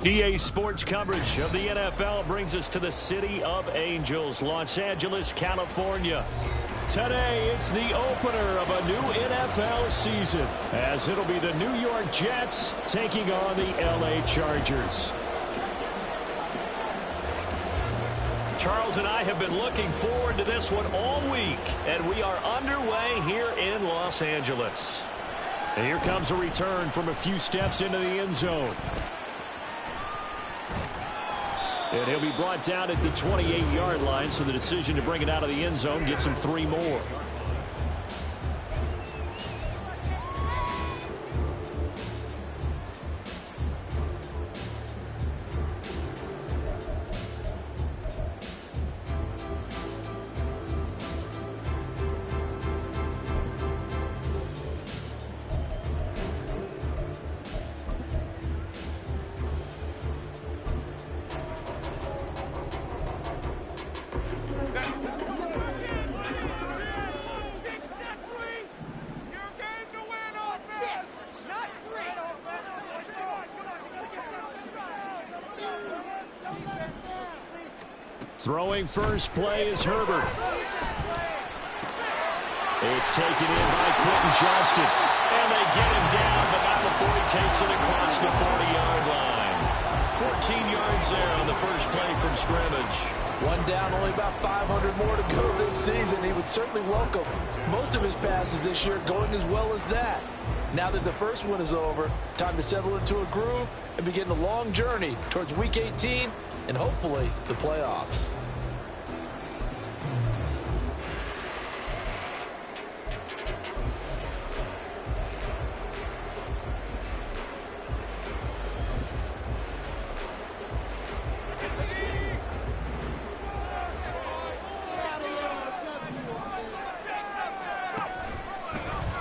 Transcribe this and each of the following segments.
EA Sports coverage of the NFL brings us to the City of Angels, Los Angeles, California. Today, it's the opener of a new NFL season, as it'll be the New York Jets taking on the LA Chargers. Charles and I have been looking forward to this one all week, and we are underway here in Los Angeles. And here comes a return from a few steps into the end zone. And he'll be brought down at the 28-yard line, so the decision to bring it out of the end zone gets him 3 more. Throwing first play is Herbert. It's taken in by Quentin Johnston. And they get him down, but not before he takes it across the 40-yard line. 14 yards there on the first play from scrimmage. One down, only about 500 more to go this season. He would certainly welcome most of his passes this year going as well as that. Now that the first one is over, time to settle into a groove and begin the long journey towards Week 18 and hopefully the playoffs.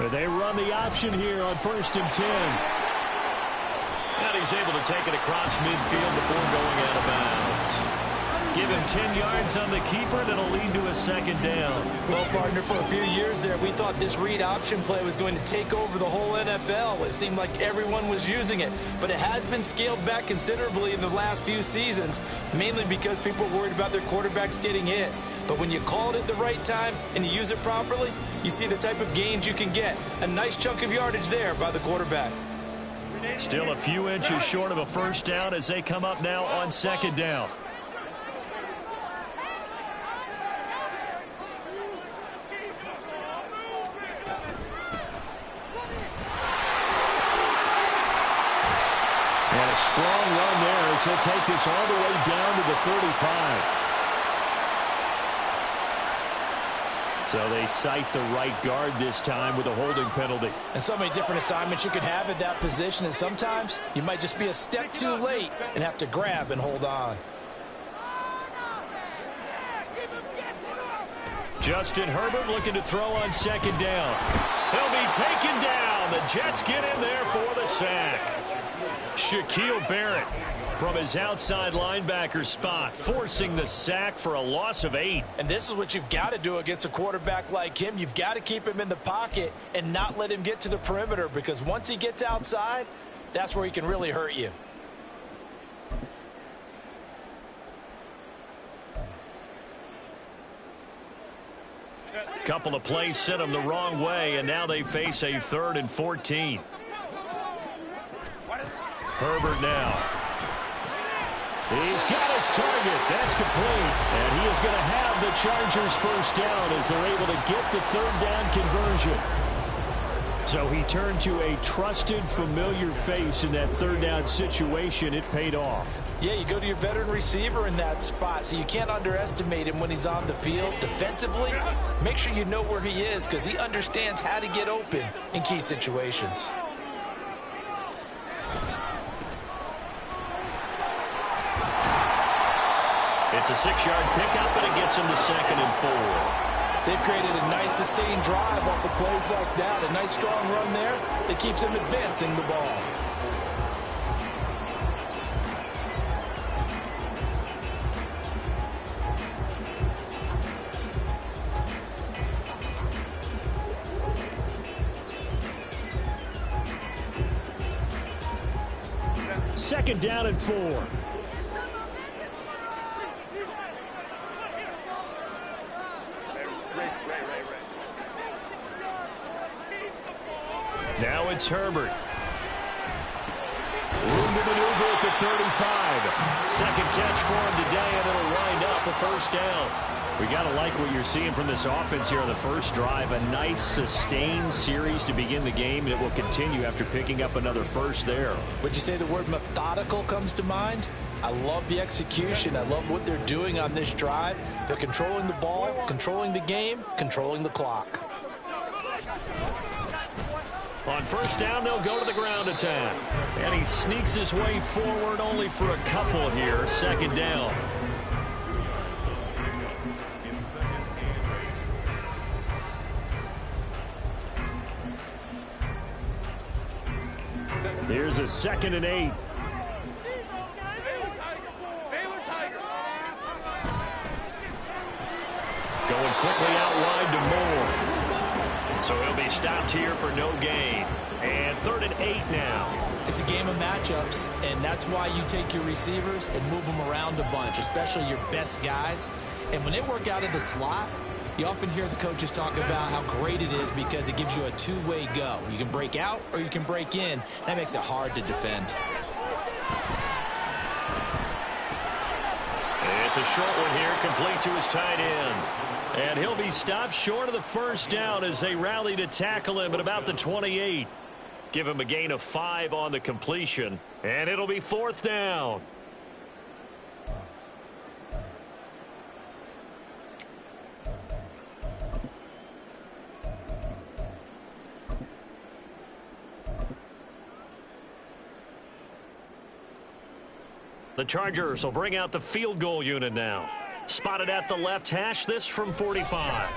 They run the option here on 1st and 10. And he's able to take it across midfield before going out of bounds. Give him 10 yards on the keeper. That'll lead to a second down. Well, partner, for a few years there, we thought this read option play was going to take over the whole NFL. It seemed like everyone was using it. But it has been scaled back considerably in the last few seasons, mainly because people are worried about their quarterbacks getting hit. But when you call it at the right time and you use it properly, you see the type of gains you can get. A nice chunk of yardage there by the quarterback. Still a few inches short of a first down as they come up now on 2nd down. And a strong run there as he'll take this all the way down to the 35. So they cite the right guard this time with a holding penalty. And so many different assignments you could have at that position, and sometimes you might just be a step too late and have to grab and hold on. Justin Herbert looking to throw on 2nd down. He'll be taken down. The Jets get in there for the sack. Shaquille Barrett from his outside linebacker spot, forcing the sack for a loss of 8. And this is what you've got to do against a quarterback like him. You've got to keep him in the pocket and not let him get to the perimeter, because once he gets outside, that's where he can really hurt you. Couple of plays sent them the wrong way, and now they face a 3rd and 14. Herbert now. He's got his target. That's complete. And he is going to have the Chargers first down as they're able to get the 3rd down conversion. So he turned to a trusted, familiar face in that 3rd down situation. It paid off. Yeah, you go to your veteran receiver in that spot, so you can't underestimate him when he's on the field. Defensively, make sure you know where he is, because he understands how to get open in key situations. It's a 6-yard pickup, and it gets him to 2nd and 4. They've created a nice sustained drive off of plays like that. A nice strong run there that keeps them advancing the ball. second down and 4. Now it's Herbert. Room to maneuver at the 35. Second catch for him today, and it'll wind up a first down. We got to like what you're seeing from this offense here on the first drive. A nice, sustained series to begin the game, and it will continue after picking up another first there. Would you say the word methodical comes to mind? I love the execution. I love what they're doing on this drive. They're controlling the ball, controlling the game, controlling the clock. On first down, they'll go to the ground attack. And he sneaks his way forward only for a couple here. Second down. Here's a 2nd and 8. Going quickly out wide to Moore. So he'll be stopped here for no gain. And 3rd and 8 now. It's a game of matchups, and that's why you take your receivers and move them around a bunch, especially your best guys. And when they work out of the slot, you often hear the coaches talk about how great it is because it gives you a two-way go. You can break out or you can break in. That makes it hard to defend. It's a short one here, complete to his tight end. And he'll be stopped short of the first down as they rally to tackle him at about the 28. Give him a gain of 5 on the completion, and it'll be 4th down. The Chargers will bring out the field goal unit now. Spotted at the left hash, this from 45.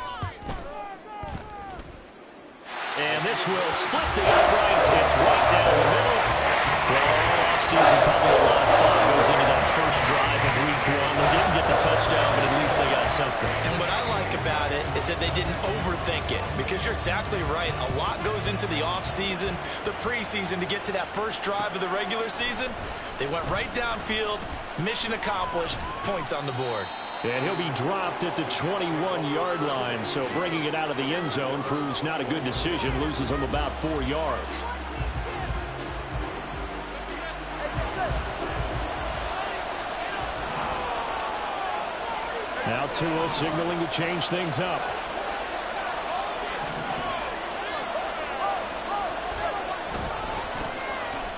And this will split the uprights. It's right down the middle. Well, offseason, probably a lot of thought goes into that first drive of week 1. They didn't get the touchdown, but at least they got something. And what I like about it is that they didn't overthink it, because you're exactly right. A lot goes into the offseason, the preseason to get to that first drive of the regular season. They went right downfield, mission accomplished, points on the board. And he'll be dropped at the 21-yard line, so bringing it out of the end zone proves not a good decision, loses him about 4 yards. Now Tua signaling to change things up.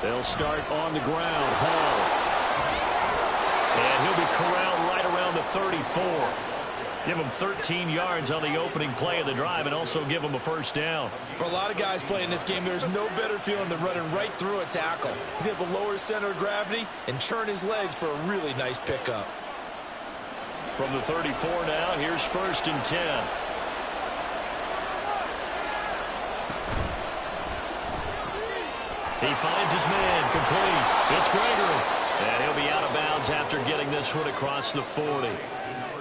They'll start on the ground. Hall. And he'll be corralled right around the 34. Give him 13 yards on the opening play of the drive and also give him a first down. For a lot of guys playing this game, there's no better feeling than running right through a tackle. He's able to lower his center of gravity and churn his legs for a really nice pickup. From the 34 now, here's 1st and 10. He finds his man, complete. It's Gregory. And he'll be out of bounds after getting this one across the 40.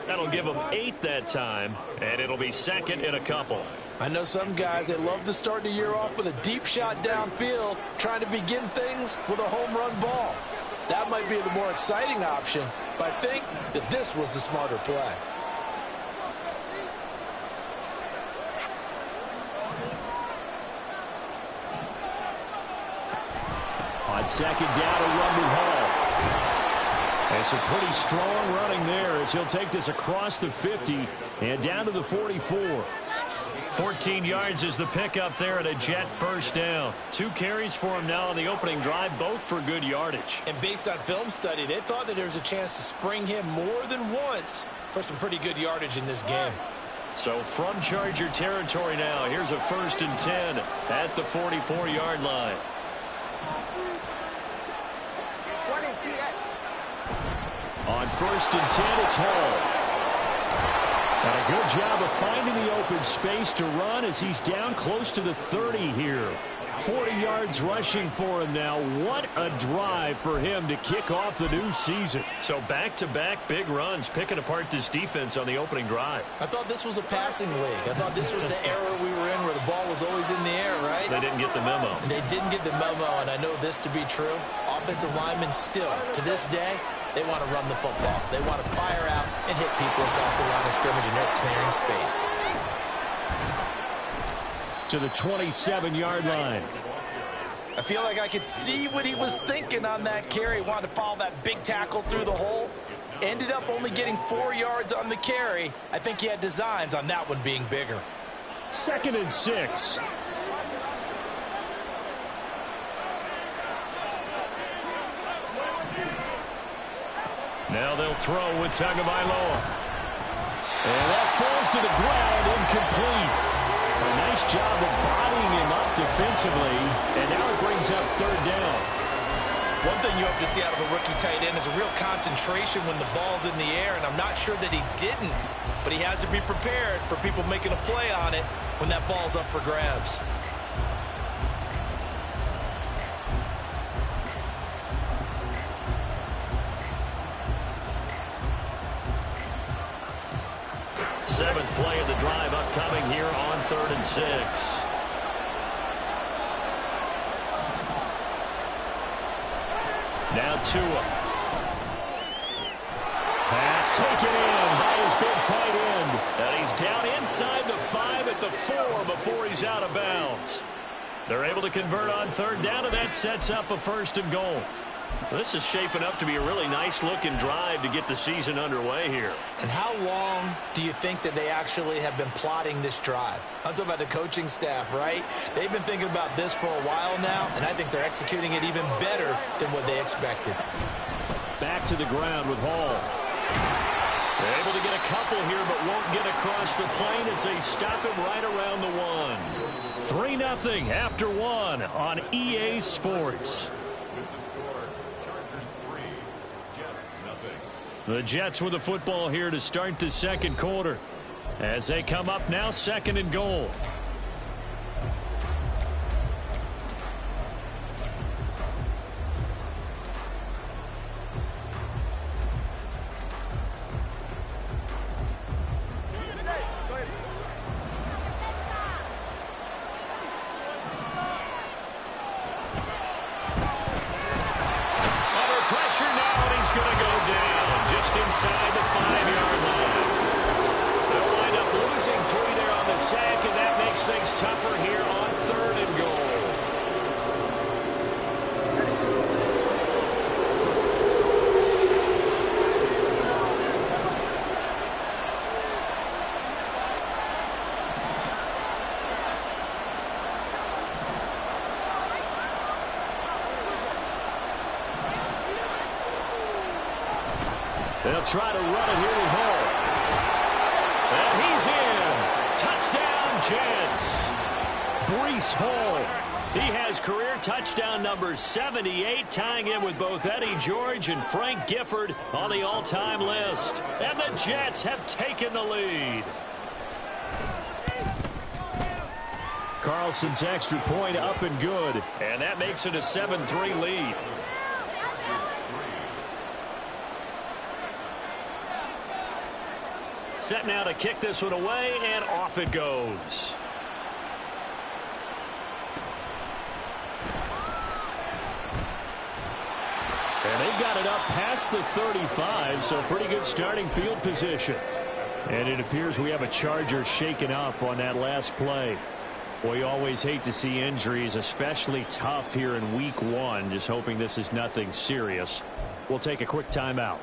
That'll give him 8 that time, and it'll be 2nd and a couple. I know some guys, they love to start the year off with a deep shot downfield, trying to begin things with a home run ball. That might be the more exciting option, but I think that this was the smarter play. On 2nd down, a run with Hall. And some pretty strong running there as he'll take this across the 50 and down to the 44. 14 yards is the pickup there at a Jet first down. 2 carries for him now on the opening drive, both for good yardage. And based on film study, they thought that there was a chance to spring him more than once for some pretty good yardage in this game. So from Charger territory now, here's a 1st and 10 at the 44-yard line. On 1st and 10, it's Hall. And a good job of finding the open space to run as he's down close to the 30 here. 40 yards rushing for him now. What a drive for him to kick off the new season. So back-to-back big runs, picking apart this defense on the opening drive. I thought this was a passing league. I thought this was the era we were in where the ball was always in the air, right? They didn't get the memo. They didn't get the memo, and I know this to be true. offensive linemen still, to this day, they want to run the football. They want to fire out and hit people across the line of scrimmage, and they're clearing space. To the 27-yard line. I feel like I could see what he was thinking on that carry. He wanted to follow that big tackle through the hole. Ended up only getting 4 yards on the carry. I think he had designs on that one being bigger. 2nd and 6. Now they'll throw with Tagovailoa. And that falls to the ground, incomplete. A nice job of bodying him up defensively, and now it brings up 3rd down. One thing you hope to see out of a rookie tight end is a real concentration when the ball's in the air, and I'm not sure that he didn't, but he has to be prepared for people making a play on it when that ball's up for grabs. Seventh play of the drive upcoming here on 3rd and 6. Now Tua. Pass taken in by his big tight end. And he's down inside the 5 at the 4 before he's out of bounds. They're able to convert on 3rd down, and that sets up a 1st and goal. This is shaping up to be a really nice-looking drive to get the season underway here. And how long do you think that they actually have been plotting this drive? I'm talking about the coaching staff, right? They've been thinking about this for a while now, and I think they're executing it even better than what they expected. Back to the ground with Hall. They're able to get a couple here, but won't get across the plane as they stop him right around the 1. 3-0 after 1 on EA Sports. The Jets with the football here to start the 2nd quarter as they come up now 2nd and goal. Under pressure now, and he's going to go down. Just inside the 5-yard line. They'll wind up losing 3 there on the sack, and that makes things tougher here on 3rd and goal. They'll try to run it here with Hall. And he's in. Touchdown, Jets. Breece Hall. He has career touchdown number 78, tying in with both Eddie George and Frank Gifford on the all-time list. And the Jets have taken the lead. Carlson's extra point up and good. And that makes it a 7-3 lead. Set now to kick this one away, and off it goes. And they've got it up past the 35, so pretty good starting field position. And it appears we have a Charger shaken up on that last play. We always hate to see injuries, especially tough here in week 1. Just hoping this is nothing serious. We'll take a quick timeout.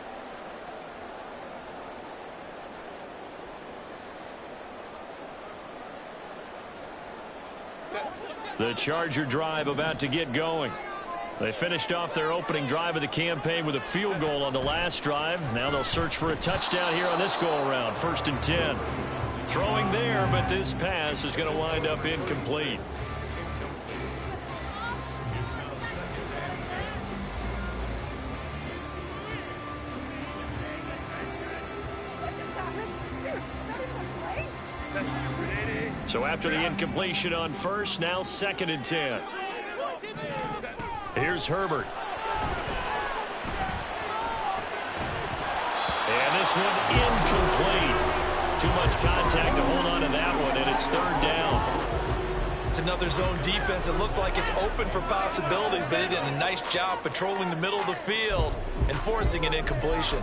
The Charger drive about to get going. They finished off their opening drive of the campaign with a field goal on the last drive. Now they'll search for a touchdown here on this go-around. 1st and 10. Throwing there, but this pass is going to wind up incomplete. So after the incompletion on 1st, now 2nd and 10. Here's Herbert. And this one incomplete. Too much contact to hold on to that one, and it's 3rd down. That's another zone defense. It looks like it's open for possibilities, but they did a nice job patrolling the middle of the field and forcing an incompletion.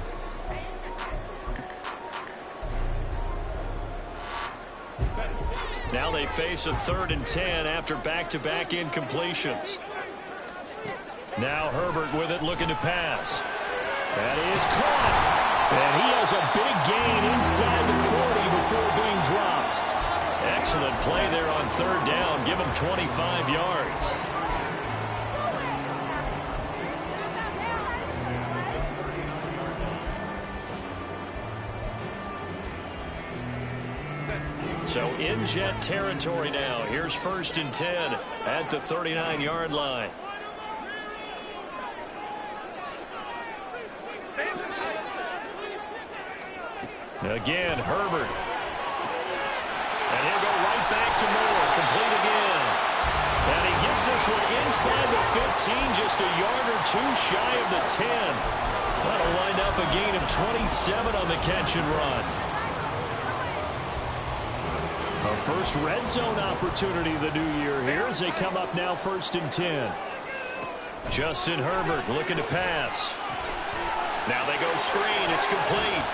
Now they face a 3rd and 10 after back-to-back incompletions. Now Herbert with it, looking to pass. That is caught. And he has a big gain inside the 40 before being dropped. Excellent play there on 3rd down. Give him 25 yards. So in jet territory now. Here's 1st and 10 at the 39-yard line. Again, Herbert. And he'll go right back to Moore. Complete again. And he gets this one inside the 15, just a yard or two shy of the 10. That'll wind up a gain of 27 on the catch and run. A first red zone opportunity the new year here as they come up now 1st and 10. Justin Herbert looking to pass. Now they go screen. It's complete.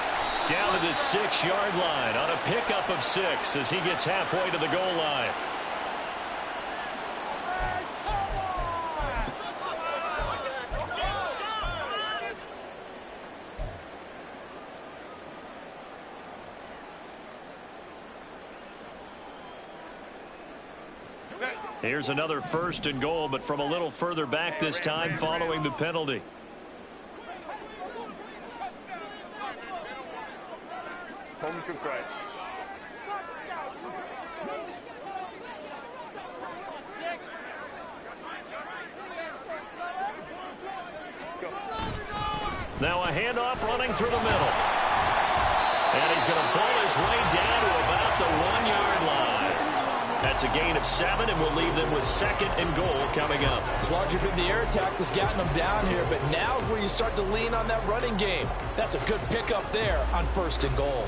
Down to the 6-yard line on a pickup of 6 as he gets halfway to the goal line. Here's another 1st and goal, but from a little further back this time following the penalty. Home to Fred. Now a handoff running through the middle. And he's going to pull his way down to about the 1-yard line. That's a gain of 7, and we'll leave them with 2nd and goal coming up. It's largely been the air attack that's gotten them down here, but now is where you start to lean on that running game. That's a good pickup there on 1st and goal.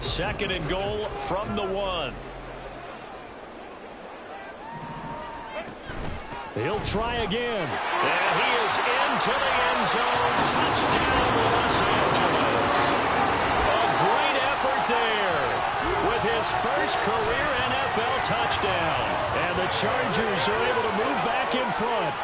2nd and goal from the 1. He'll try again. And he is into the end zone. Touchdown, Los Angeles. A great effort there with his first career NFL touchdown. And the Chargers are able to move back in front.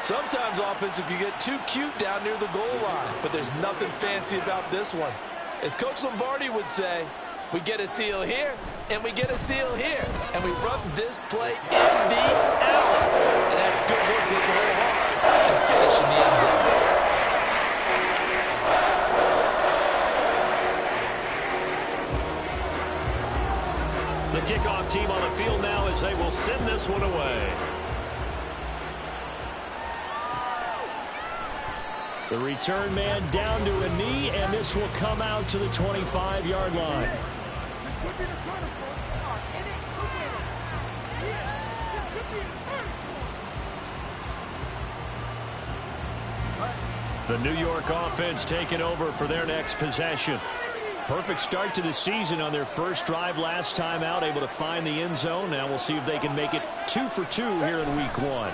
Sometimes offenses can get too cute down near the goal line, but there's nothing fancy about this one. As Coach Lombardi would say, we get a seal here, and we get a seal here, and we run this play in the alley. And that's good work to the whole hard and finish in the end zone. The kickoff team on the field now as they will send this one away. The return man down to a knee, and this will come out to the 25-yard line. The New York offense taking over for their next possession. Perfect start to the season on their first drive last time out, able to find the end zone. Now we'll see if they can make it 2 for 2 here in week 1.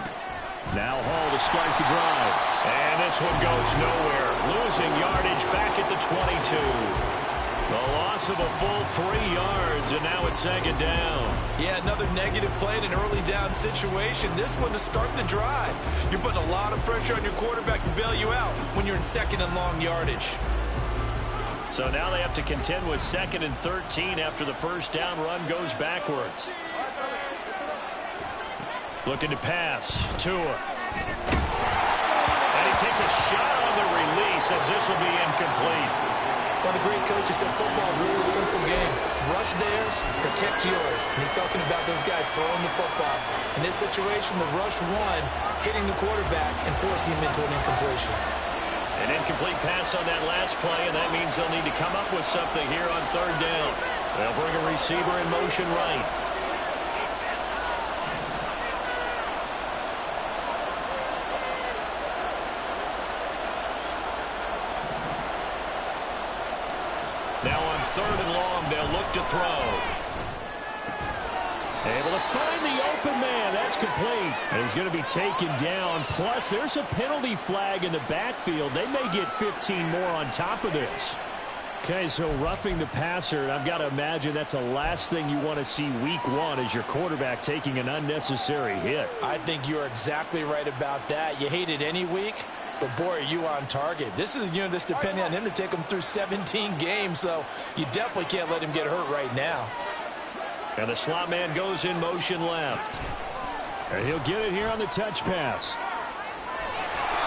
Now Hall to start the drive. And this one goes nowhere. Losing yardage back at the 22. The loss of a full 3 yards, and now it's 2nd down. Yeah, another negative play in an early down situation. This one to start the drive. You're putting a lot of pressure on your quarterback to bail you out when you're in 2nd and long yardage. So now they have to contend with 2nd and 13 after the first down run goes backwards. Looking to pass. Tua. And he takes a shot on the release as this will be incomplete. One of the great coaches said football is really a simple game. Rush theirs, protect yours. And he's talking about those guys throwing the football. In this situation, the rush one, hitting the quarterback and forcing him into an incompletion. An incomplete pass on that last play, and that means they'll need to come up with something here on 3rd down. They'll bring a receiver in motion right. Now on 3rd and long, they'll look to throw. Able to find the open man. That's complete. And he's going to be taken down. Plus, there's a penalty flag in the backfield. They may get 15 more on top of this. Okay, so roughing the passer, and I've got to imagine that's the last thing you want to see week one as your quarterback taking an unnecessary hit. I think you're exactly right about that. You hate it any week, but boy, are you on target. This is a unit that's depending on him to take him through 17 games, so you definitely can't let him get hurt right now. And the slot man goes in motion left. And he'll get it here on the touch pass.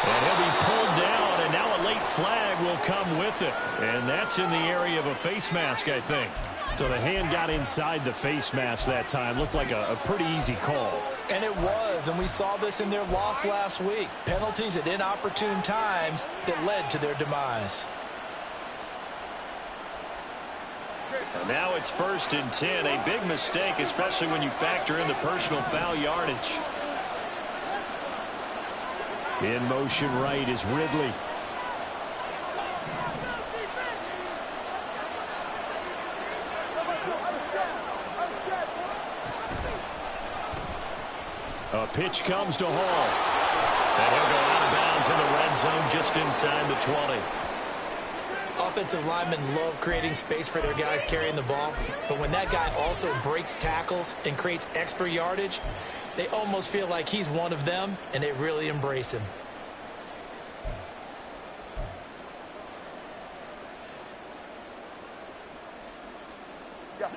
And he'll be pulled down, and now a late flag will come with it. And that's in the area of a face mask, I think. So the hand got inside the face mask that time. Looked like a pretty easy call. And it was, and we saw this in their loss last week. Penalties at inopportune times that led to their demise. And now it's 1st and 10. A big mistake, especially when you factor in the personal foul yardage. In motion right is Ridley. A pitch comes to Hall. And he'll go out of bounds in the red zone just inside the 20. Offensive linemen love creating space for their guys carrying the ball, but when that guy also breaks tackles and creates extra yardage, they almost feel like he's one of them, and they really embrace him. Yeah.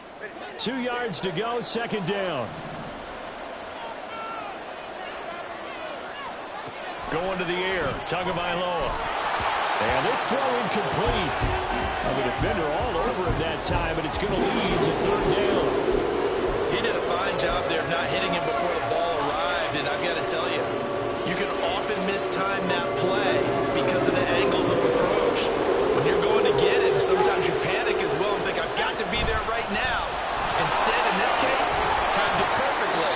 2 yards to go, 2nd down. Going to the air, Tagovailoa. And this throw incomplete. The defender all over him that time, but it's going to lead to 3rd down. He did a fine job there of not hitting him before the ball arrived, and I've got to tell you, you can often mistime that play because of the angles of approach. When you're going to get him, sometimes you panic as well and think, I've got to be there right now. Instead, in this case, timed it perfectly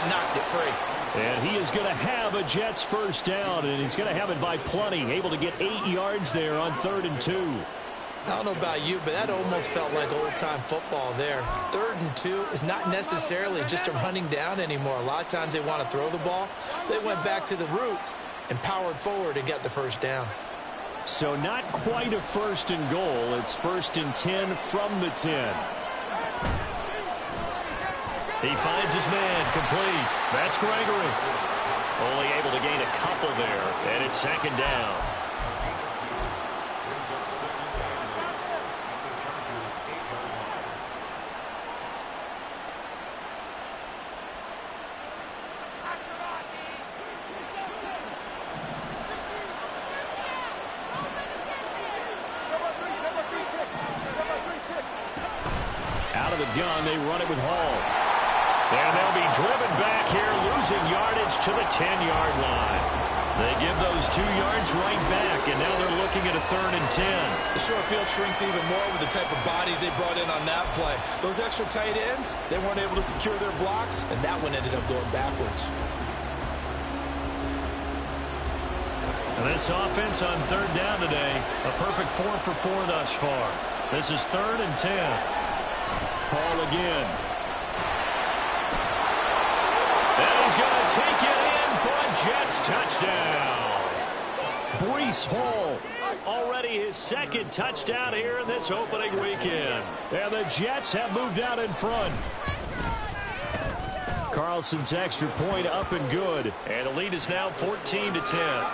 and knocked it free. And he is going to have a Jets 1st down, and he's going to have it by plenty. Able to get 8 yards there on 3rd and 2. I don't know about you, but that almost felt like old-time football there. 3rd and 2 is not necessarily just a running down anymore. A lot of times they want to throw the ball. They went back to the roots and powered forward and got the 1st down. So not quite a 1st and goal. It's 1st and 10 from the 10. He finds his man, complete. That's Gregory. Only able to gain a couple there, and it's 2nd down. Out of the gun, they run it with Hall. And they'll be driven back here, losing yardage to the 10-yard line. They give those 2 yards right back, and now they're looking at a 3rd and 10. The short field shrinks even more with the type of bodies they brought in on that play. Those extra tight ends, they weren't able to secure their blocks, and that one ended up going backwards. And this offense on 3rd down today, a perfect 4 for 4 thus far. This is 3rd and 10. Hall again. And he's going to take it in for a Jets touchdown. Breece Hall, already his 2nd touchdown here in this opening weekend. And the Jets have moved out in front. Carlson's extra point up and good. And the lead is now 14-10.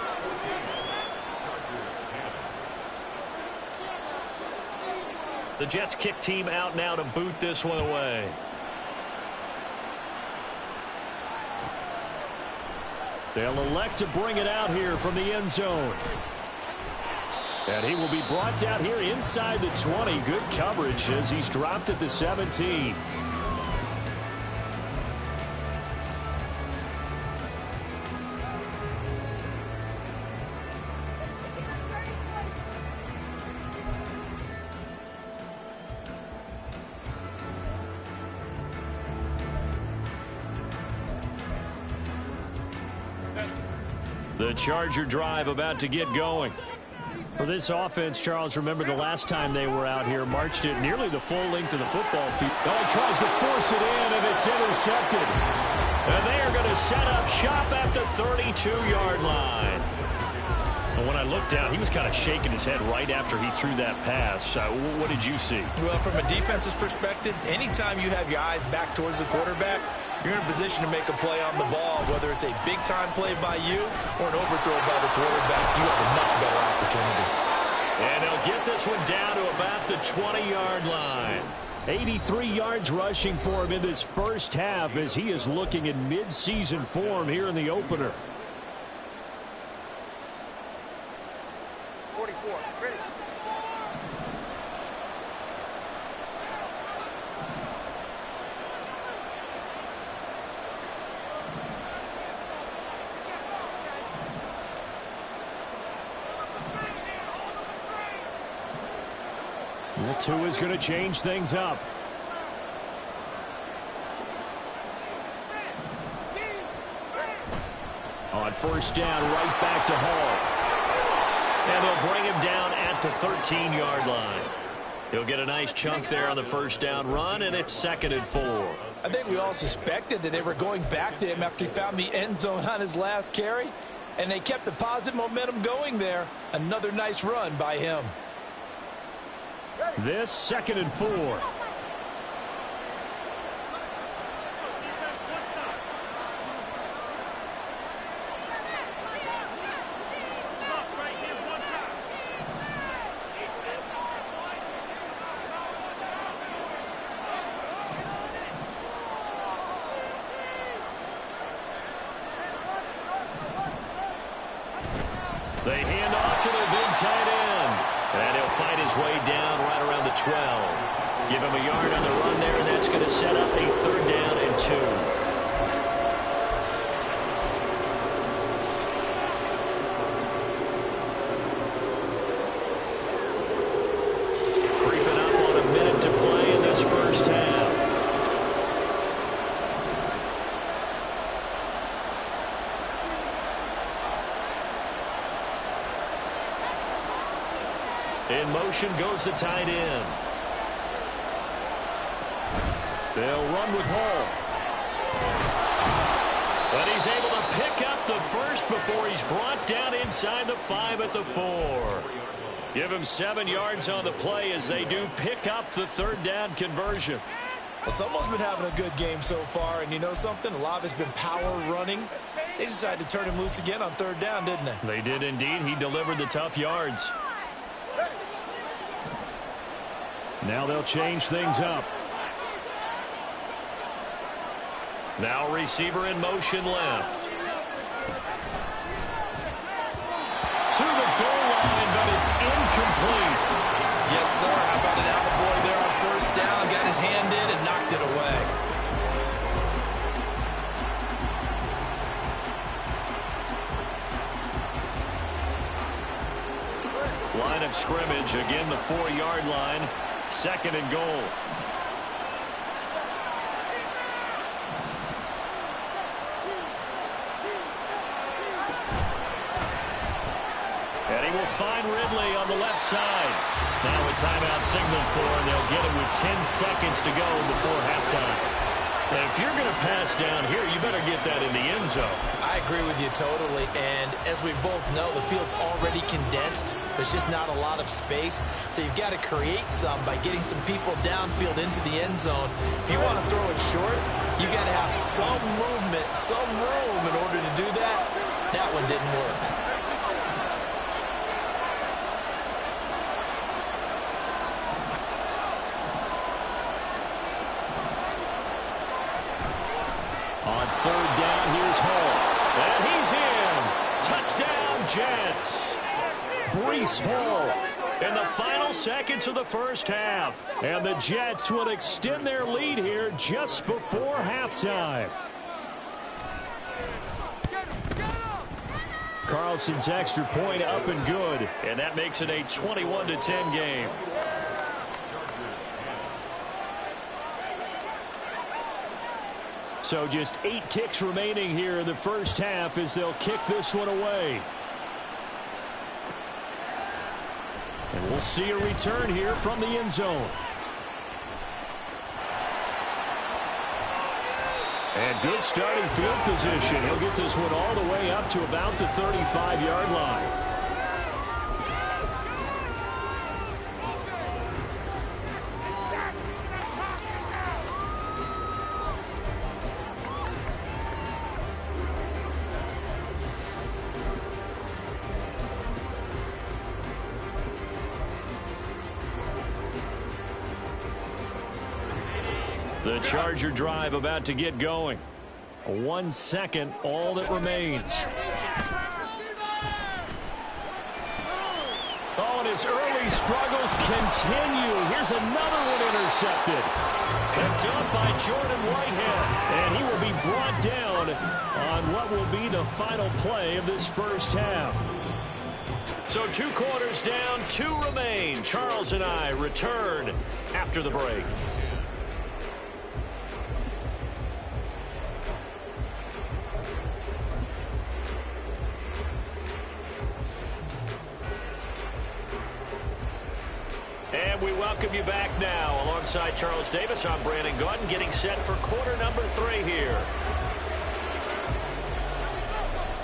The Jets kick team out now to boot this one away. They'll elect to bring it out here from the end zone. And he will be brought down here inside the 20. Good coverage as he's dropped at the 17. The Charger drive about to get going. For this offense, Charles, remember the last time they were out here, marched it nearly the full length of the football field. Oh, he tries to force it in, and it's intercepted. And they are going to set up shop at the 32-yard line. And when I looked down, he was kind of shaking his head right after he threw that pass. What did you see? Well, from a defense's perspective, anytime you have your eyes back towards the quarterback, you're in a position to make a play on the ball, whether it's a big-time play by you or an overthrow by the quarterback. You have a much better opportunity. And they'll get this one down to about the 20-yard line. 83 yards rushing for him in this first half as he is looking in mid-season form here in the opener. 44, ready. The two is going to change things up. On first down, right back to Hall. And they'll bring him down at the 13-yard line. He'll get a nice chunk there on the first down run, and it's 2nd and 4. I think we all suspected that they were going back to him after he found the end zone on his last carry, and they kept the positive momentum going there. Another nice run by him. This 2nd and 4. They hand off to their big tight end. And he'll fight his way down right around the 12. Give him a yard on the run there, and that's going to set up a 3rd down and 2. Creeping up on a minute to play in this first half. In motion goes the tight end. They'll run with Hall. But he's able to pick up the first before he's brought down inside the 5 at the 4. Give him 7 yards on the play as they do pick up the 3rd down conversion. Well, someone's been having a good game so far, and you know something? A lot of it's been power running. They decided to turn him loose again on 3rd down, didn't they? They did indeed. He delivered the tough yards. Now they'll change things up. Now receiver in motion left. To the goal line, but it's incomplete. Yes, sir. How about an attaboy there on first down? Got his hand in and knocked it away. Line of scrimmage, again the 4-yard line. 2nd and goal. And he will find Ridley on the left side. Now a timeout signal for, and they'll get it with 10 seconds to go before halftime. And if you're going to pass down here, you better get that in the end zone. I agree with you totally, and as we both know, the field's already condensed. There's just not a lot of space, so you've got to create some by getting some people downfield into the end zone. If you want to throw it short, you've got to have some movement, some room in order to do that. That one didn't work. On 3rd down, here's Hall. And he's in. Touchdown, Jets. Breece Hall in the final seconds of the first half. And the Jets will extend their lead here just before halftime. Carlson's extra point up and good. And that makes it a 21-10 game. So just 8 ticks remaining here in the first half as they'll kick this one away. We'll see a return here from the end zone. And good starting field position. He'll get this one all the way up to about the 35-yard line. The Charger drive about to get going. 1 second, all that remains. Oh, and his early struggles continue. Here's another one intercepted. Picked up by Jordan Whitehead. And he will be brought down on what will be the final play of this first half. So 2 quarters down, 2 remain. Charles and I return after the break. And we welcome you back now. Alongside Charles Davis, I'm Brandon Gaudin, getting set for quarter number 3 here.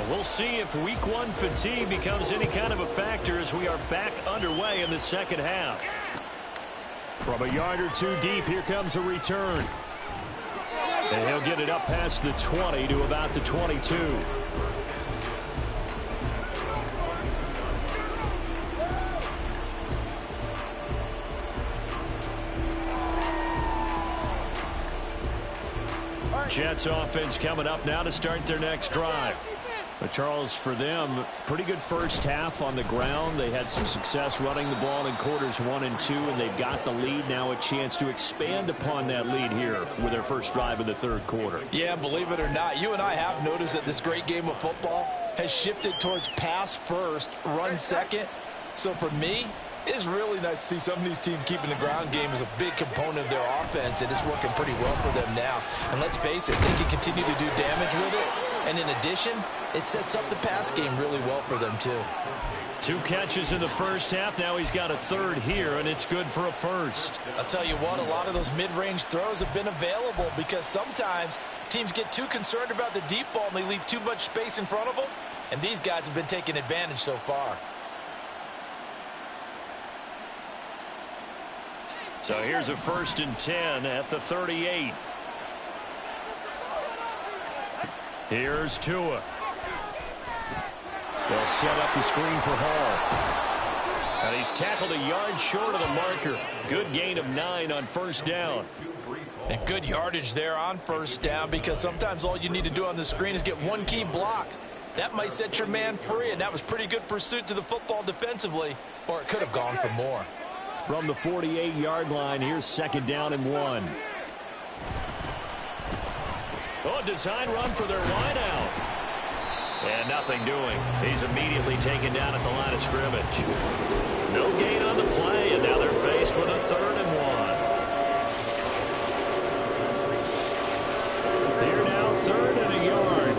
We'll see if week 1 fatigue becomes any kind of a factor as we are back underway in the second half. From a yard or 2 deep, here comes a return. And he'll get it up past the 20 to about the 22. Jets offense coming up now to start their next drive. But Charles, for them, pretty good first half on the ground. They had some success running the ball in quarters 1 and 2, and they've got the lead. Now a chance to expand upon that lead here with their first drive in the 3rd quarter. Yeah, believe it or not, you and I have noticed that this great game of football has shifted towards pass first, run second. So for me, it's really nice to see some of these teams keeping the ground game as a big component of their offense, and it's working pretty well for them now. And let's face it, they can continue to do damage with it. And in addition, it sets up the pass game really well for them, too. 2 catches in the first half. Now he's got a 3rd here, and it's good for a first. I'll tell you what, a lot of those mid-range throws have been available because sometimes teams get too concerned about the deep ball and they leave too much space in front of them. And these guys have been taking advantage so far. So here's a 1st and 10 at the 38. Here's Tua. They'll set up the screen for Hall. And he's tackled a yard short of the marker. Good gain of 9 on 1st down. And good yardage there on 1st down, because sometimes all you need to do on the screen is get 1 key block. That might set your man free, and that was pretty good pursuit to the football defensively, or it could have gone for more. From the 48-yard line, here's 2nd down and 1. Oh, design run for their wideout. And nothing doing. He's immediately taken down at the line of scrimmage. No gain on the play, and now they're faced with a 3rd and 1. Here now, 3rd and a yard.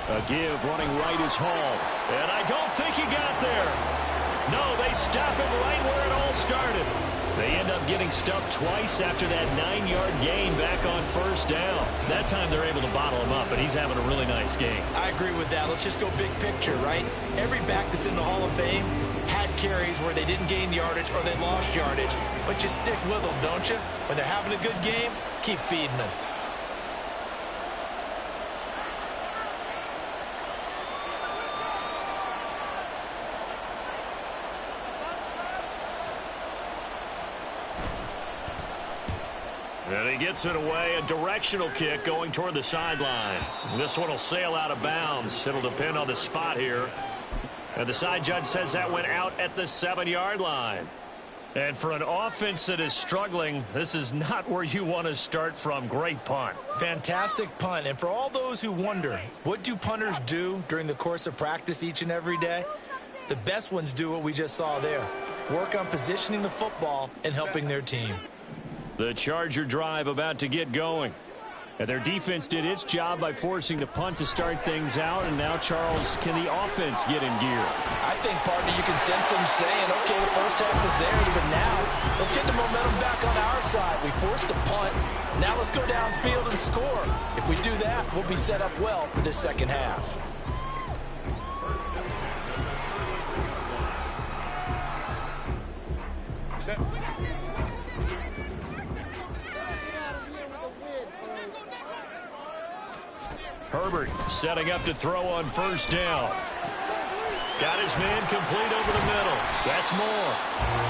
A give running right is Hall. And I don't think he got there. No, they stop him right where it all started. They end up getting stuffed twice after that 9-yard gain back on 1st down. That time they're able to bottle him up, but he's having a really nice game. I agree with that. Let's just go big picture, right? Every back that's in the Hall of Fame had carries where they didn't gain yardage or they lost yardage. But you stick with them, don't you? When they're having a good game, keep feeding them. And he gets it away, a directional kick going toward the sideline. This one will sail out of bounds. It'll depend on the spot here. And the side judge says that went out at the 7-yard line. And for an offense that is struggling, this is not where you want to start from. Great punt. Fantastic punt. And for all those who wonder, what do punters do during the course of practice each and every day? The best ones do what we just saw there. Work on positioning the football and helping their team. The Charger drive about to get going. And their defense did its job by forcing the punt to start things out. And now, Charles, can the offense get in gear? I think, partner, you can sense them saying, okay, the first half was theirs, but now let's get the momentum back on our side. We forced a punt. Now let's go downfield and score. If we do that, we'll be set up well for this second half. Herbert setting up to throw on first down. Got his man complete over the middle. That's Moore.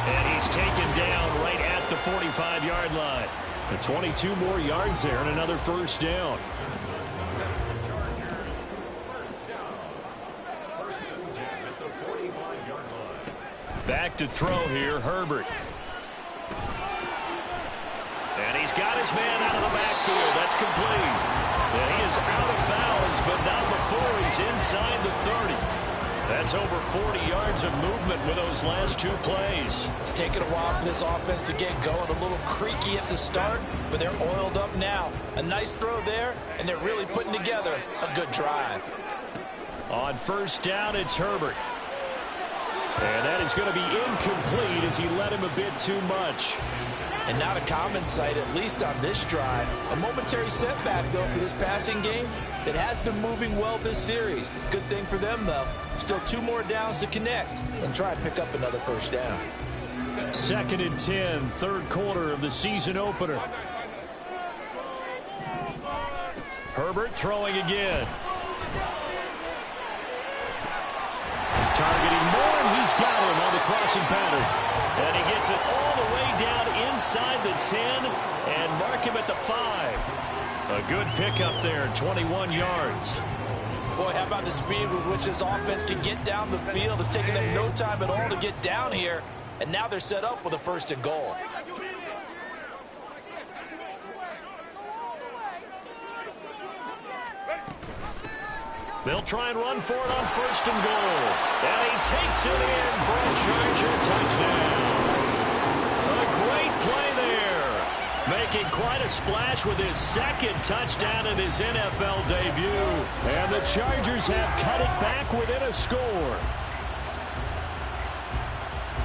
And he's taken down right at the 45-yard line. The 22 more yards there and another first down. Back to throw here, Herbert. And he's got his man out of the backfield. That's complete. And he is out of bounds, but not before he's inside the 30. That's over 40 yards of movement with those last two plays. It's taken a while for this offense to get going. A little creaky at the start, but they're oiled up now. A nice throw there, and they're really putting together a good drive. On first down, it's Herbert. And that is going to be incomplete as he led him a bit too much. And not a common sight, at least on this drive. A momentary setback, though, for this passing game that has been moving well this series. Good thing for them, though. Still 2 more downs to connect and try and pick up another first down. 2nd and 10, third quarter of the season opener. Herbert throwing again. Targeting Moore, and he's got him on the crossing pattern. And he gets it all the way down inside the 10 and mark him at the 5. A good pickup there, 21 yards. Boy, how about the speed with which this offense can get down the field? It's taken them no time at all to get down here, and now they're set up with a 1st and goal. They'll try and run for it on 1st and goal. And he takes it in for a Charger touchdown. A great play there. Making quite a splash with his 2nd touchdown in his NFL debut. And the Chargers have cut it back within a score.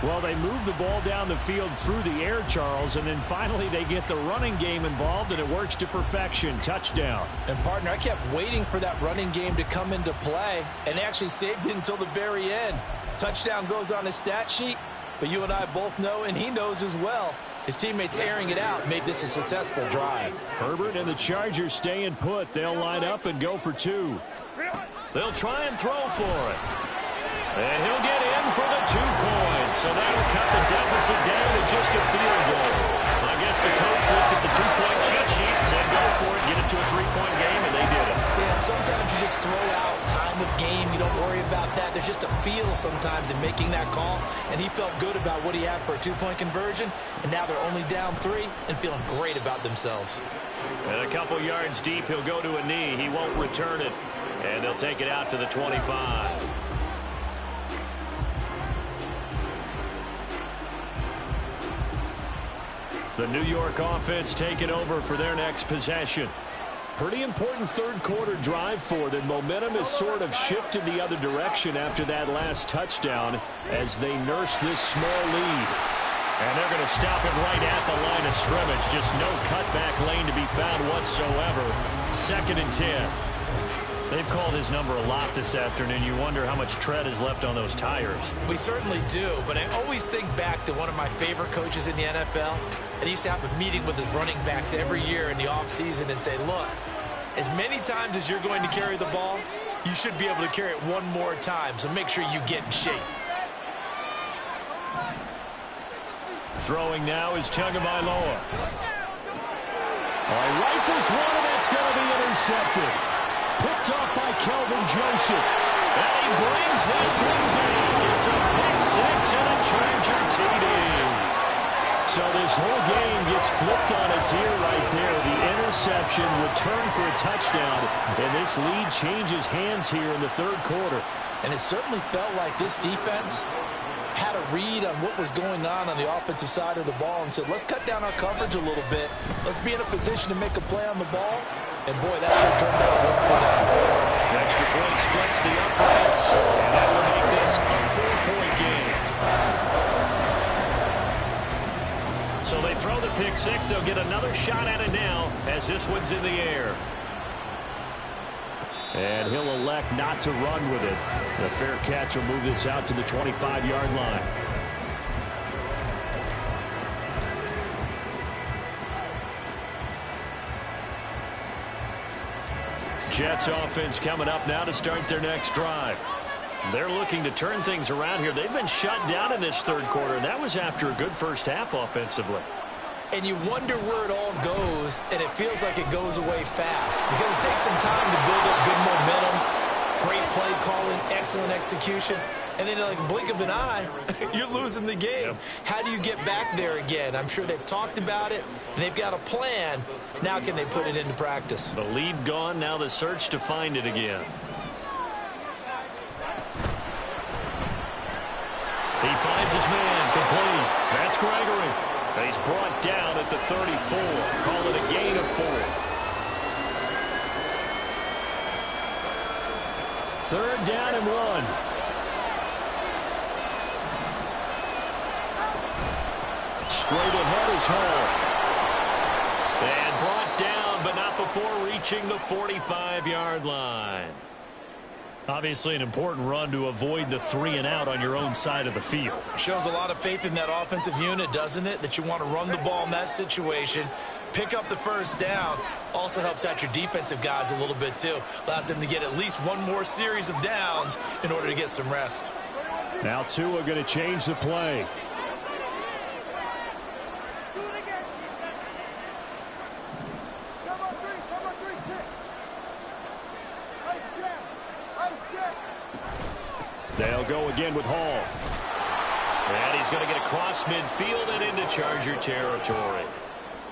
Well, they move the ball down the field through the air, Charles, and then finally they get the running game involved, and it works to perfection. Touchdown. And, partner, I kept waiting for that running game to come into play and actually saved it until the very end. Touchdown goes on his stat sheet, but you and I both know, and he knows as well, his teammates airing it out made this a successful drive. Herbert and the Chargers staying put. They'll line up and go for 2. They'll try and throw for it. And he'll get in for the 2 points. So that'll cut the deficit down to just a field goal. I guess the coach looked at the 2-point cheat sheet, said go for it, get it to a 3-point game, and they did it. Yeah, and sometimes you just throw out time of game. You don't worry about that. There's just a feel sometimes in making that call. And he felt good about what he had for a 2-point conversion. And now they're only down 3 and feeling great about themselves. And a couple yards deep, he'll go to a knee. He won't return it. And they'll take it out to the 25. The New York offense taking over for their next possession. Pretty important third quarter drive for them. Momentum has sort of shifted the other direction after that last touchdown as they nurse this small lead. And they're going to stop it right at the line of scrimmage. Just no cutback lane to be found whatsoever. 2nd and 10. They've called his number a lot this afternoon. You wonder how much tread is left on those tires. We certainly do, but I always think back to one of my favorite coaches in the NFL. And he used to have a meeting with his running backs every year in the offseason and say, look, as many times as you're going to carry the ball, you should be able to carry it one more time, so make sure you get in shape. Throwing now is Tagovailoa. Rifles one, and that's going to be intercepted. Picked off by Kelvin Joseph. And he brings this one back. It's a pick 6 and a Charger TD. So this whole game gets flipped on its ear right there. The interception, return for a touchdown. And this lead changes hands here in the third quarter. And it certainly felt like this defense had a read on what was going on the offensive side of the ball and said, let's cut down our coverage a little bit. Let's be in a position to make a play on the ball. And boy, that sure turned out well for them. Extra point splits the uprights, and that will make this a 4-point game. So they throw the pick six. They'll get another shot at it now as this one's in the air. And he'll elect not to run with it. The fair catch will move this out to the 25-yard line. Jets offense coming up now to start their next drive. They're looking to turn things around here. They've been shut down in this third quarter, and that was after a good first half offensively. And you wonder where it all goes, and it feels like it goes away fast because it takes some time to build up good momentum, great play calling, excellent execution, and then like a blink of an eye, you're losing the game. Yep. How do you get back there again? I'm sure they've talked about it, and they've got a plan. Now can they put it into practice? The lead gone, now the search to find it again. He finds his man, complete. That's Gregory. He's brought down at the 34. Call it a gain of 4. Third down and 1. Straight ahead is Hall. And brought down, but not before reaching the 45-yard line. Obviously an important run to avoid the 3 and out on your own side of the field. Shows a lot of faith in that offensive unit, doesn't it? That you want to run the ball in that situation, pick up the first down. Also helps out your defensive guys a little bit too. Allows them to get at least one more series of downs in order to get some rest. Now Tua going to change the play. They'll go again with Hall. And he's going to get across midfield and into Charger territory.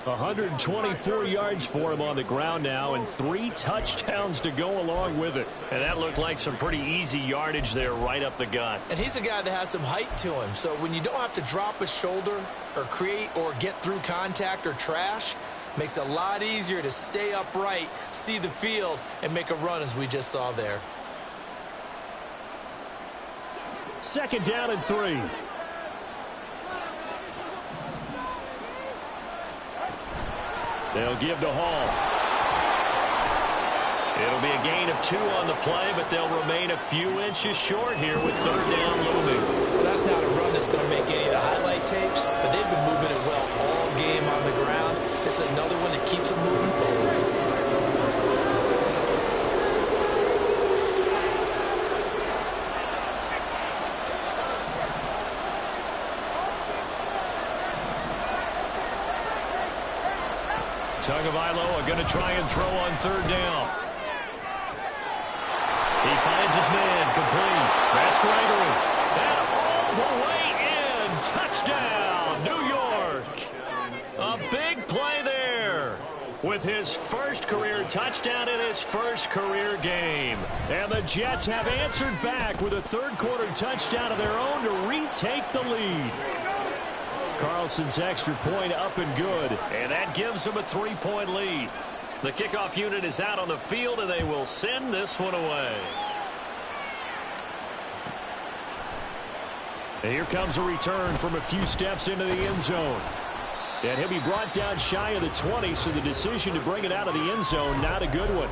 124 yards for him on the ground now and 3 touchdowns to go along with it. And that looked like some pretty easy yardage there right up the gut. And he's a guy that has some height to him. So when you don't have to drop a shoulder or create or get through contact or trash, makes it a lot easier to stay upright, see the field, and make a run as we just saw there. Second down and 3. They'll give to Hall. It'll be a gain of 2 on the play, but they'll remain a few inches short here with third down looming. Well, that's not a run that's going to make any of the highlight tapes, but they've been moving it well all game on the ground. This is another one that keeps them moving forward. Tagovailoa going to try and throw on third down. He finds his man, complete. That's Gregory. And all the way in. Touchdown, New York. A big play there with his first career touchdown in his first career game. And the Jets have answered back with a third quarter touchdown of their own to retake the lead. Carlson's extra point up and good, and that gives them a 3-point lead. The kickoff unit is out on the field, and they will send this one away. And here comes a return from a few steps into the end zone. And he'll be brought down shy of the 20, so the decision to bring it out of the end zone, not a good one.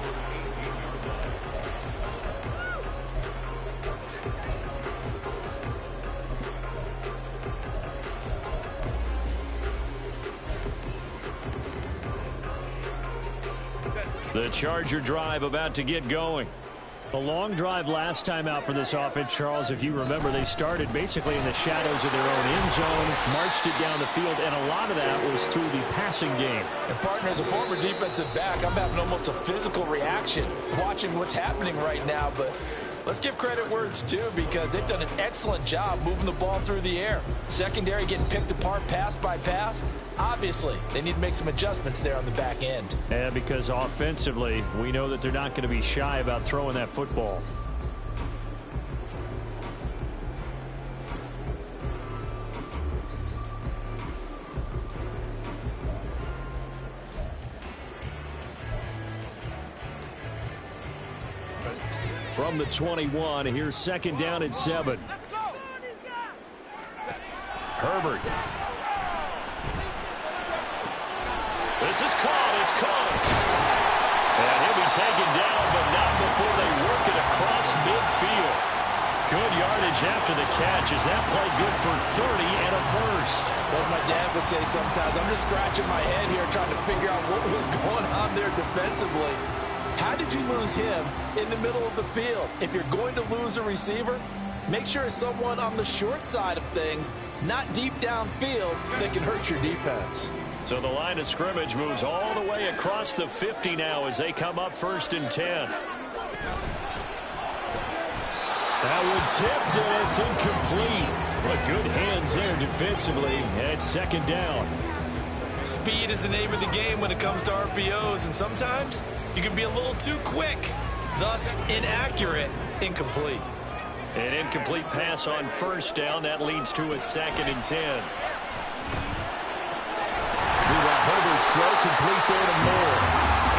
The Charger drive about to get going. A long drive last time out for this offense, Charles. If you remember, they started basically in the shadows of their own end zone, marched it down the field, and a lot of that was through the passing game. And partner, as a former defensive back, I'm having almost a physical reaction watching what's happening right now. But let's give credit where it's due, because they've done an excellent job moving the ball through the air. Secondary getting picked apart pass by pass. Obviously, they need to make some adjustments there on the back end. And because offensively, we know that they're not going to be shy about throwing that football. from the 21. Here's second down and 7. Herbert. This is caught. It's caught. And he'll be taken down, but not before they work it across midfield. Good yardage after the catch. Is that play good for 30 and a first? As my dad would say sometimes, I'm just scratching my head here trying to figure out what was going on there defensively. How did you lose him in the middle of the field? If you're going to lose a receiver, make sure it's someone on the short side of things, not deep downfield, that can hurt your defense. So the line of scrimmage moves all the way across the 50 now as they come up 1st and 10. That one tipped, and it's incomplete. But good hands there defensively at second down. Speed is the name of the game when it comes to RPOs, and sometimes you can be a little too quick, thus inaccurate, incomplete. An incomplete pass on 1st down. That leads to a 2nd and 10. Herbert's throw complete there to Moore.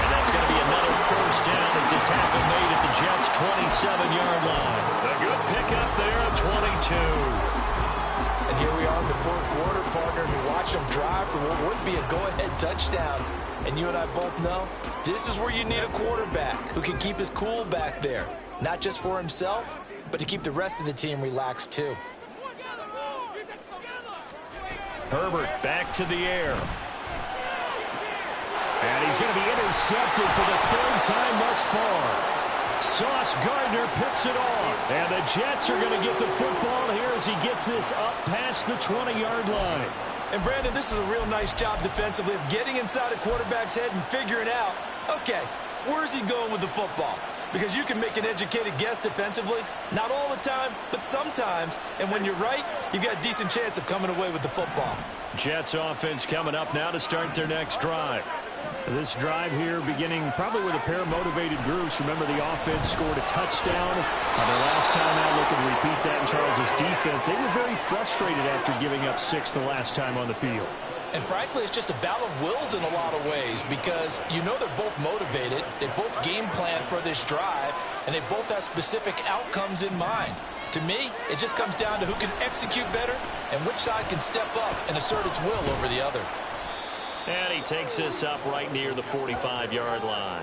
And that's going to be another 1st down as the tackle made at the Jets' 27-yard line. A good pickup there at 22. And here we are in the 4th quarter, partner, and watch them drive for what would be a go-ahead touchdown. And you and I both know this is where you need a quarterback who can keep his cool back there, not just for himself, but to keep the rest of the team relaxed too. Herbert back to the air. And he's going to be intercepted for the 3rd time thus far. Sauce Gardner picks it off. And the Jets are going to get the football here as he gets this up past the 20-yard line. And, Brandon, this is a real nice job defensively of getting inside a quarterback's head and figuring out, okay, where's he going with the football? Because you can make an educated guess defensively. Not all the time, but sometimes. And when you're right, you've got a decent chance of coming away with the football. Jets offense coming up now to start their next drive. This drive here beginning probably with a pair of motivated groups. Remember, the offense scored a touchdown on their last time out. Looking to repeat that in Charles' defense. They were very frustrated after giving up 6 the last time on the field. And frankly, it's just a battle of wills in a lot of ways because you know they're both motivated. They both game plan for this drive, and they both have specific outcomes in mind. To me, it just comes down to who can execute better and which side can step up and assert its will over the other. And he takes this up right near the 45-yard line.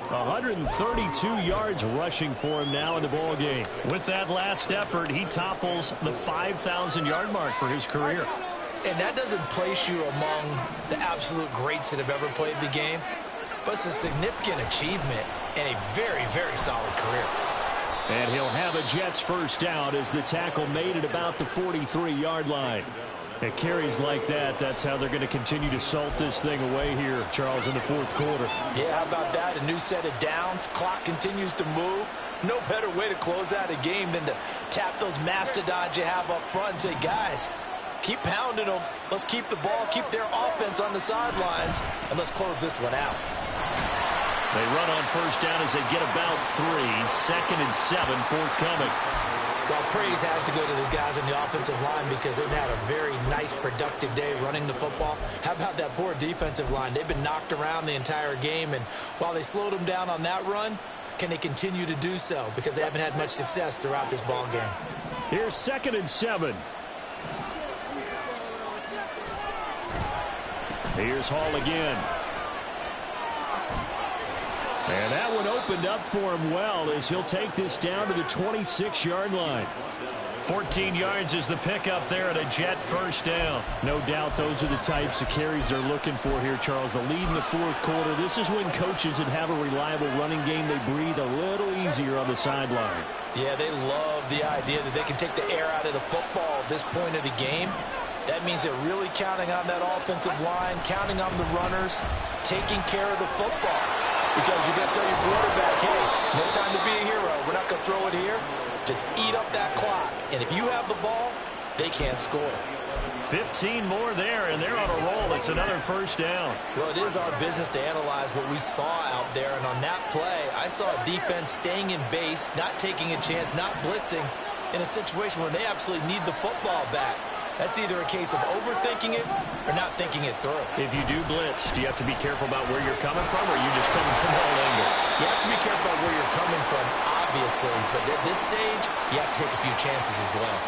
132 yards rushing for him now in the ball game. With that last effort, he topples the 5,000-yard mark for his career. And that doesn't place you among the absolute greats that have ever played the game, but it's a significant achievement and a very, very solid career. And he'll have a Jets 1st down as the tackle made at about the 43-yard line. It carries like that. That's how they're going to continue to salt this thing away here, Charles, in the 4th quarter. Yeah, how about that? A new set of downs. Clock continues to move. No better way to close out a game than to tap those mastodons you have up front and say, guys, keep pounding them. Let's keep the ball, keep their offense on the sidelines, and let's close this one out. They run on 1st down as they get about 3. 2nd and 7 forthcoming. Well, praise has to go to the guys in the offensive line because they've had a very nice, productive day running the football. How about that poor defensive line? They've been knocked around the entire game, and while they slowed them down on that run, can they continue to do so? Because they haven't had much success throughout this ball game. Here's 2nd and 7. Here's Hall again. And that one opened up for him well as he'll take this down to the 26-yard line. 14 yards is the pickup there at a Jet 1st down. No doubt those are the types of carries they're looking for here, Charles. The lead in the 4th quarter. This is when coaches that have a reliable running game, they breathe a little easier on the sideline. Yeah, they love the idea that they can take the air out of the football at this point of the game. That means they're really counting on that offensive line, counting on the runners, taking care of the football. Because you got to tell your quarterback, hey, no time to be a hero. We're not going to throw it here. Just eat up that clock. And if you have the ball, they can't score. 15 more there, and they're on a roll. It's another 1st down. Well, it is our business to analyze what we saw out there. And on that play, I saw a defense staying in base, not taking a chance, not blitzing in a situation where they absolutely need the football back. That's either a case of overthinking it or not thinking it through. If you do blitz, do you have to be careful about where you're coming from, or are you just coming from all angles? You have to be careful about where you're coming from, obviously, but at this stage, you have to take a few chances as well.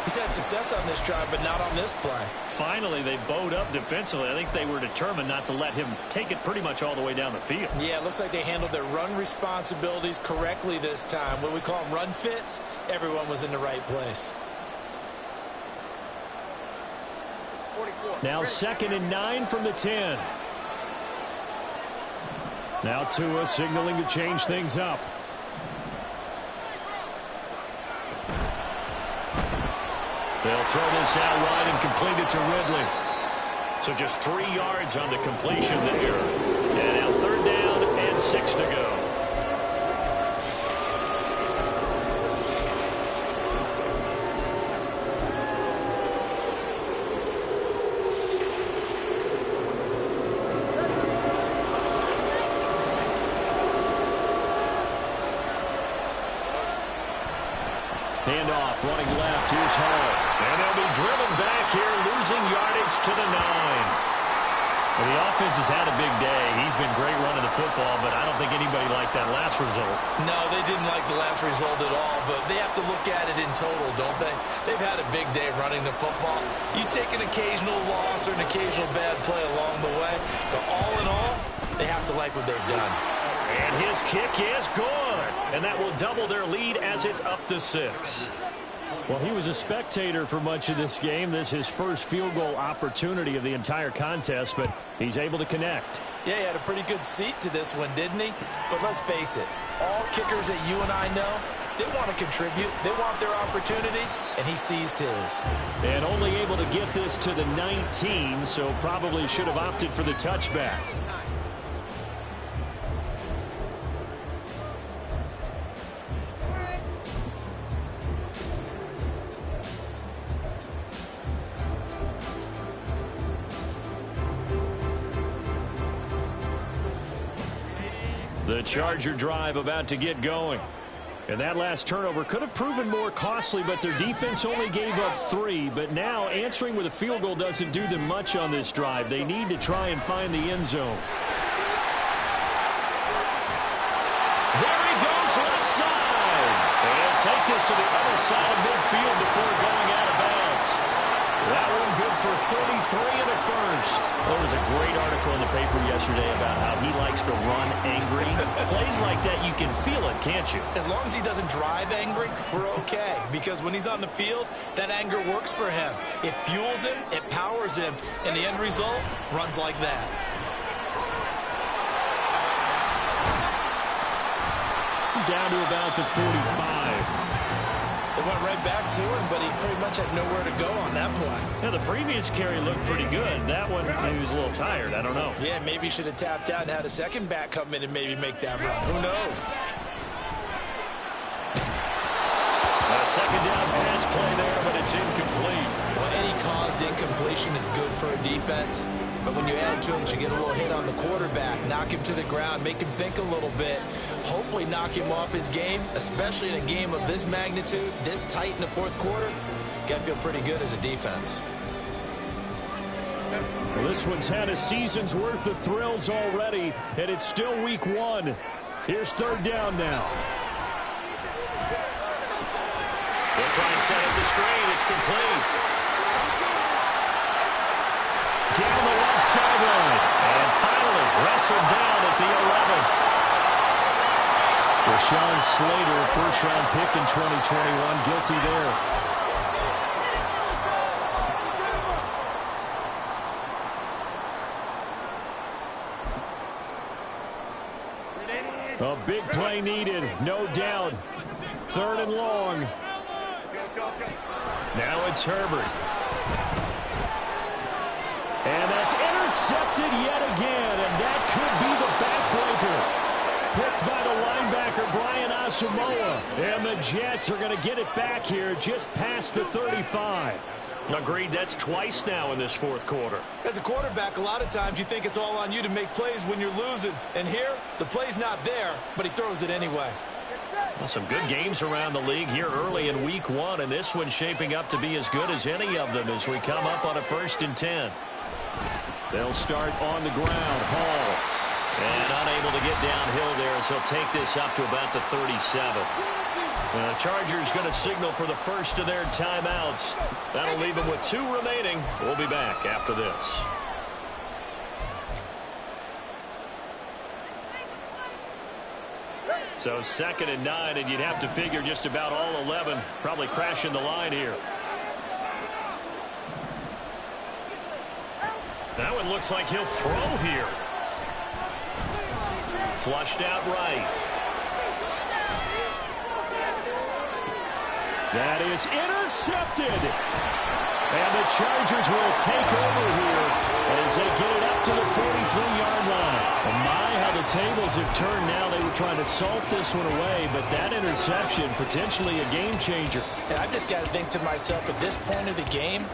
He's had success on this drive, but not on this play. Finally, they bowed up defensively. I think they were determined not to let him take it pretty much all the way down the field. Yeah, it looks like they handled their run responsibilities correctly this time. What we call them run fits, everyone was in the right place. Now 2nd and 9 from the 10. Now Tua signaling to change things up. They'll throw this out wide and complete it to Ridley. So just 3 yards on the completion there. And now 3rd down and 6 to go. Handoff, running left, here's Hall. And they'll be driven back here, losing yardage to the 9. Well, the offense has had a big day. He's been great running the football, but I don't think anybody liked that last result. No, they didn't like the last result at all, but they have to look at it in total, don't they? They've had a big day running the football. You take an occasional loss or an occasional bad play along the way, but all in all, they have to like what they've done. And his kick is good. And that will double their lead as it's up to 6. Well, he was a spectator for much of this game. This is his first field goal opportunity of the entire contest, but he's able to connect. Yeah, he had a pretty good seat to this one, didn't he? But let's face it, all kickers that you and I know, they want to contribute. They want their opportunity, and he seized his. And only able to get this to the 19, so probably should have opted for the touchback. The Charger drive about to get going. And that last turnover could have proven more costly, but their defense only gave up 3. But now answering with a field goal doesn't do them much on this drive. They need to try and find the end zone. There he goes, left side. And take this to the other side of midfield before going out of bounds. That one good for 33 and a first. There was a great article in the paper yesterday about how he likes to run angry. Plays like that, you can feel it, can't you? As long as he doesn't drive angry, we're okay. Because when he's on the field, that anger works for him. It fuels him, it powers him, and the end result runs like that. Down to about the 45. They went right back to him, but he pretty much had nowhere to go on that play. Yeah, the previous carry looked pretty good. That one, he was a little tired. I don't know. Yeah, maybe he should have tapped out and had a second back come in and maybe make that run. Who knows? A second down pass play there, but it's incomplete. Well, any caused incompletion is good for a defense. But when you add to it, you get a little hit on the quarterback, knock him to the ground, make him think a little bit, hopefully knock him off his game, especially in a game of this magnitude, this tight in the fourth quarter. Got to feel pretty good as a defense. Well, this one's had a season's worth of thrills already, and it's still week 1. Here's 3rd down now. They'll try and set up the screen. It's complete. Down the left sideline. And finally wrestled down at the 11. Rashawn Slater, first-round pick in 2021, guilty there. A big play needed, no doubt. 3rd and long. Now it's Herbert. And that's intercepted yet again, and that could be the backbreaker. Picked by the linebacker, Brian Asamoah. And the Jets are going to get it back here just past the 35. Agreed, that's twice now in this fourth quarter. As a quarterback, a lot of times you think it's all on you to make plays when you're losing. And here, the play's not there, but he throws it anyway. Well, some good games around the league here early in week 1, and this one's shaping up to be as good as any of them as we come up on a 1st and 10. They'll start on the ground. Hall And unable to get downhill there, so he'll take this up to about the 37. The Chargers going to signal for the first of their timeouts. That'll leave them with 2 remaining. We'll be back after this. So 2nd and 9, and you'd have to figure just about all 11 probably crashing the line here. That one looks like he'll throw here. Flushed out right. That is intercepted. And the Chargers will take over here as they get it up to the 43-yard line. And my, how the tables have turned now. They were trying to salt this one away, but that interception, potentially a game changer. And I just got to think to myself, at this point of the game,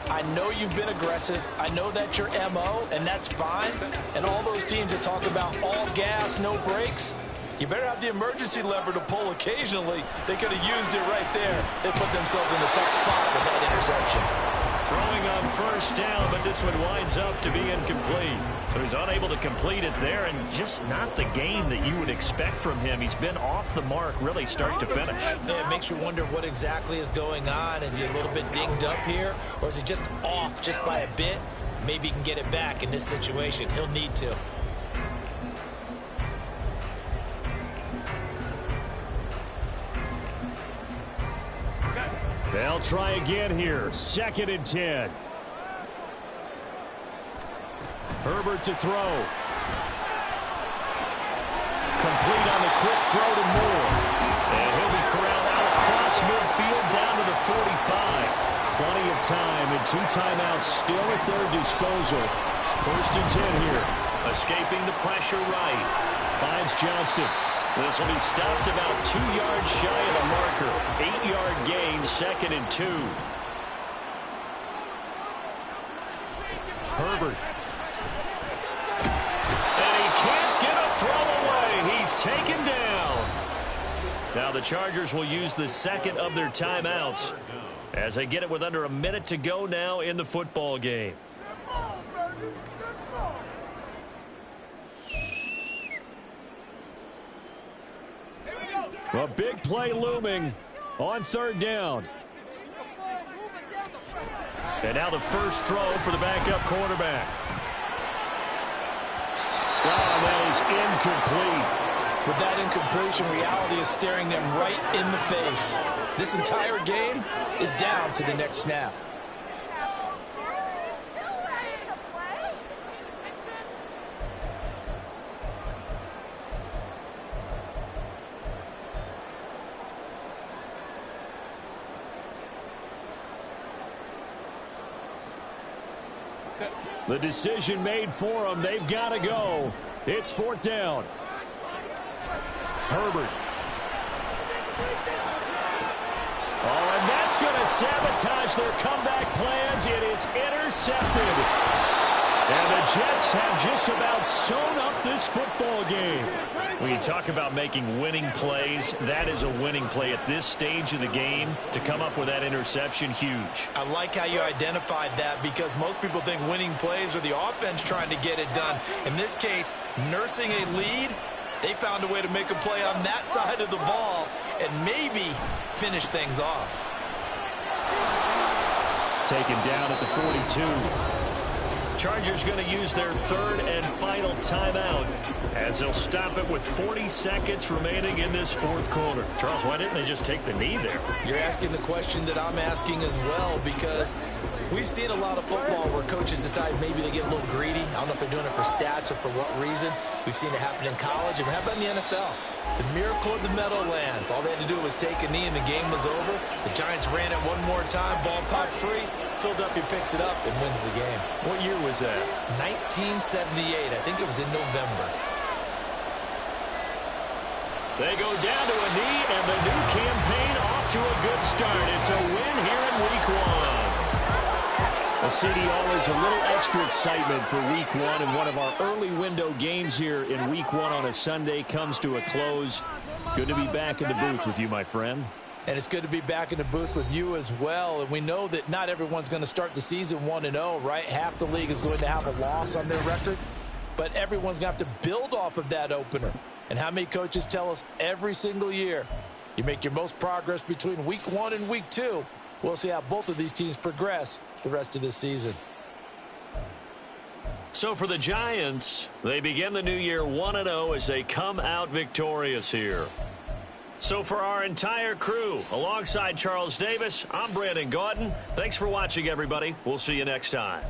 I know you've been aggressive. I know that's your MO, and that's fine. And all those teams that talk about all gas, no brakes, you better have the emergency lever to pull occasionally. They could have used it right there. They put themselves in a tough spot with that interception. Throwing on first down, but this one winds up to be incomplete. So he's unable to complete it there, and just not the game that you would expect from him. He's been off the mark really start to finish. Yeah, it makes you wonder what exactly is going on. Is he a little bit dinged up here, or is he just off just by a bit? Maybe he can get it back in this situation. He'll need to. They'll try again here. 2nd and 10. Herbert to throw. Complete on the quick throw to Moore. And he'll be corralled out across midfield down to the 45. Plenty of time and 2 timeouts still at their disposal. 1st and 10 here. Escaping the pressure right. Finds Johnston. This will be stopped about 2 yards shy of the marker. 8-yard gain, 2nd and 2. Herbert. And he can't get a throw away. He's taken down. Now the Chargers will use the 2nd of their timeouts as they get it with under a minute to go now in the football game. A big play looming on 3rd down. And now the first throw for the backup quarterback. Oh, that is incomplete. With that incompletion, reality is staring them right in the face. This entire game is down to the next snap. The decision made for them. They've got to go. It's 4th down. Herbert. Oh, and that's going to sabotage their comeback plans. It is intercepted. And the Jets have just about sewn up this football game. When you talk about making winning plays, that is a winning play at this stage of the game. To come up with that interception, huge. I like how you identified that, because most people think winning plays are the offense trying to get it done. In this case, nursing a lead, they found a way to make a play on that side of the ball and maybe finish things off. Taken down at the 42. Chargers going to use their 3rd and final timeout as they'll stop it with 40 seconds remaining in this 4th quarter. Charles, why didn't they just take the knee there? You're asking the question that I'm asking as well, because we've seen a lot of football where coaches decide maybe they get a little greedy. I don't know if they're doing it for stats or for what reason. We've seen it happen in college, and how about in the NFL? The miracle of the Meadowlands. All they had to do was take a knee and the game was over. The Giants ran it one more time. Ball popped free. Philadelphia picks it up and wins the game. What year was that? 1978. I think it was in November. They go down to a knee, and the new campaign off to a good start. It's a win here in Week 1. Well, CD, always a little extra excitement for Week 1, and one of our early window games here in Week 1 on a Sunday comes to a close. Good to be back in the booth with you, my friend. And it's good to be back in the booth with you as well. And we know that not everyone's going to start the season 1-0, right? Half the league is going to have a loss on their record. but everyone's going to have to build off of that opener. And how many coaches tell us every single year, you make your most progress between week 1 and week 2. We'll see how both of these teams progress the rest of this season. So for the Giants, they begin the new year 1-0 as they come out victorious here. So for our entire crew, alongside Charles Davis, I'm Brandon Gaudin. Thanks for watching, everybody. We'll see you next time.